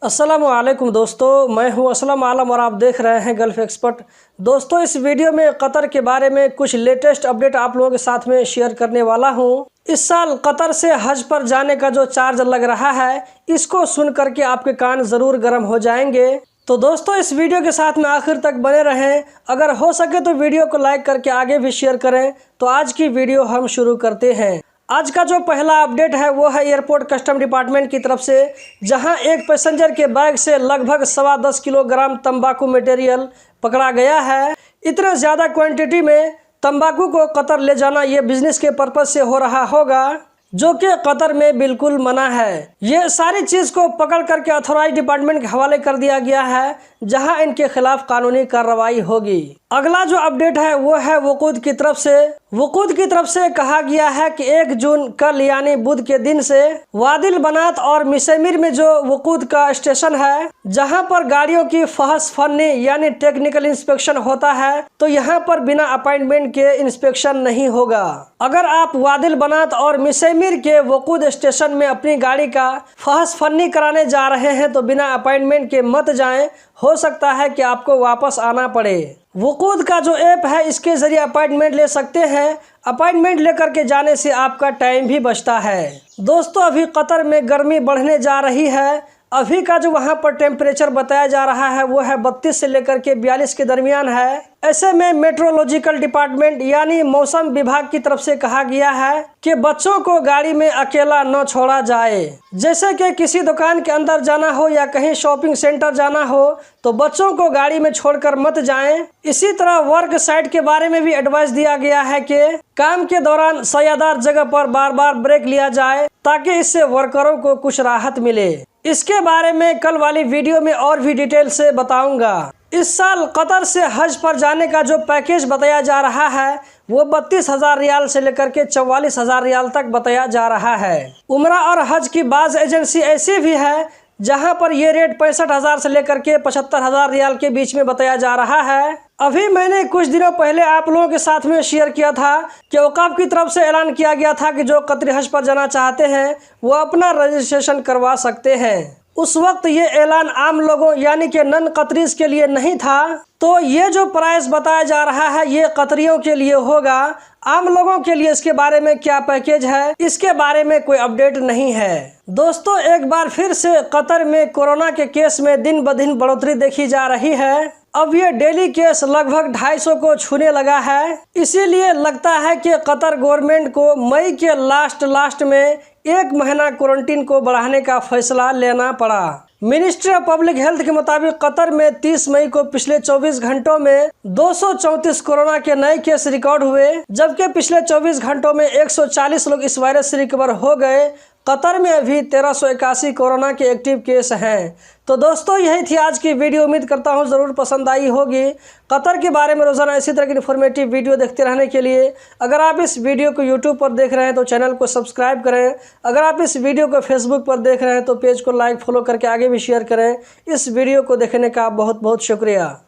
अस्सलामुअलैकुम दोस्तों, मैं हूं असलम आलम और आप देख रहे हैं गल्फ़ एक्सपर्ट। दोस्तों, इस वीडियो में कतर के बारे में कुछ लेटेस्ट अपडेट आप लोगों के साथ में शेयर करने वाला हूं। इस साल कतर से हज पर जाने का जो चार्ज लग रहा है, इसको सुन करके आपके कान ज़रूर गर्म हो जाएंगे। तो दोस्तों, इस वीडियो के साथ में आखिर तक बने रहें। अगर हो सके तो वीडियो को लाइक करके आगे भी शेयर करें। तो आज की वीडियो हम शुरू करते हैं। आज का जो पहला अपडेट है वो है एयरपोर्ट कस्टम डिपार्टमेंट की तरफ से, जहां एक पैसेंजर के बैग से लगभग 10.25 किलोग्राम तंबाकू मटेरियल पकड़ा गया है। इतने ज़्यादा क्वांटिटी में तंबाकू को कतर ले जाना ये बिजनेस के पर्पज़ से हो रहा होगा, जो कि कतर में बिल्कुल मना है। ये सारी चीज़ को पकड़ करके अथॉराइज डिपार्टमेंट के हवाले कर दिया गया है, जहां इनके खिलाफ कानूनी कार्रवाई होगी। अगला जो अपडेट है वो है वकूद की तरफ से। वकूद की तरफ से कहा गया है कि 1 जून कल यानी बुध के दिन से वादिल बनात और मिसमिर में जो वकूद का स्टेशन है, जहां पर गाड़ियों की फहस फन्नी यानी टेक्निकल इंस्पेक्शन होता है, तो यहां पर बिना अपॉइंटमेंट के इंस्पेक्शन नहीं होगा। अगर आप वादिल बनात और मिसमिर के वकूद स्टेशन में अपनी गाड़ी का फहस फन्नी कराने जा रहे हैं तो बिना अपॉइंटमेंट के मत जाएं। हो सकता है कि आपको वापस आना पड़े। वकूद का जो ऐप है, इसके ज़रिए अपॉइंटमेंट ले सकते हैं। अपॉइंटमेंट लेकर के जाने से आपका टाइम भी बचता है। दोस्तों, अभी कतर में गर्मी बढ़ने जा रही है। अभी का जो वहाँ पर टेम्परेचर बताया जा रहा है वो है 32 से लेकर के 42 के दरमियान है। ऐसे में मेट्रोलॉजिकल डिपार्टमेंट यानी मौसम विभाग की तरफ से कहा गया है कि बच्चों को गाड़ी में अकेला न छोड़ा जाए। जैसे कि किसी दुकान के अंदर जाना हो या कहीं शॉपिंग सेंटर जाना हो तो बच्चों को गाड़ी में छोड़कर मत जाएं। इसी तरह वर्क साइट के बारे में भी एडवाइस दिया गया है कि काम के दौरान सायादार जगह पर बार बार ब्रेक लिया जाए, ताकि इससे वर्करों को कुछ राहत मिले। इसके बारे में कल वाली वीडियो में और भी डिटेल से बताऊंगा। इस साल कतर से हज पर जाने का जो पैकेज बताया जा रहा है वो 32,000 रियाल से लेकर के 44,000 रियाल तक बताया जा रहा है। उम्रा और हज की बाज़ एजेंसी ऐसी भी है जहां पर ये रेट 65,000 से लेकर के 75,000 रियाल के बीच में बताया जा रहा है। अभी मैंने कुछ दिनों पहले आप लोगों के साथ में शेयर किया था कि औकाफ की तरफ से ऐलान किया गया था कि जो कतरी हज पर जाना चाहते हैं वो अपना रजिस्ट्रेशन करवा सकते हैं। उस वक्त ये ऐलान आम लोगों यानी कि नन कतरीज के लिए नहीं था। तो ये जो प्राइस बताया जा रहा है ये कतरियों के लिए होगा। आम लोगों के लिए इसके बारे में क्या पैकेज है, इसके बारे में कोई अपडेट नहीं है। दोस्तों, एक बार फिर से कतर में कोरोना के केस में दिन ब दिन बढ़ोतरी देखी जा रही है। अब ये डेली केस लगभग 250 को छूने लगा है। इसीलिए लगता है कि कतर गवर्नमेंट को मई के लास्ट में 1 महीना क्वारंटीन को बढ़ाने का फैसला लेना पड़ा। मिनिस्ट्री ऑफ पब्लिक हेल्थ के मुताबिक कतर में 30 मई को पिछले 24 घंटों में 234 कोरोना के नए केस रिकॉर्ड हुए, जबकि पिछले 24 घंटों में 140 लोग इस वायरस से रिकवर हो गए। कतर में अभी 1381 कोरोना के एक्टिव केस हैं। तो दोस्तों, यही थी आज की वीडियो। उम्मीद करता हूँ ज़रूर पसंद आई होगी। कतर के बारे में रोज़ाना इसी तरह की इन्फॉर्मेटिव वीडियो देखते रहने के लिए अगर आप इस वीडियो को यूट्यूब पर देख रहे हैं तो चैनल को सब्सक्राइब करें। अगर आप इस वीडियो को फेसबुक पर देख रहे हैं तो पेज को लाइक फॉलो करके आगे भी शेयर करें। इस वीडियो को देखने का बहुत बहुत शुक्रिया।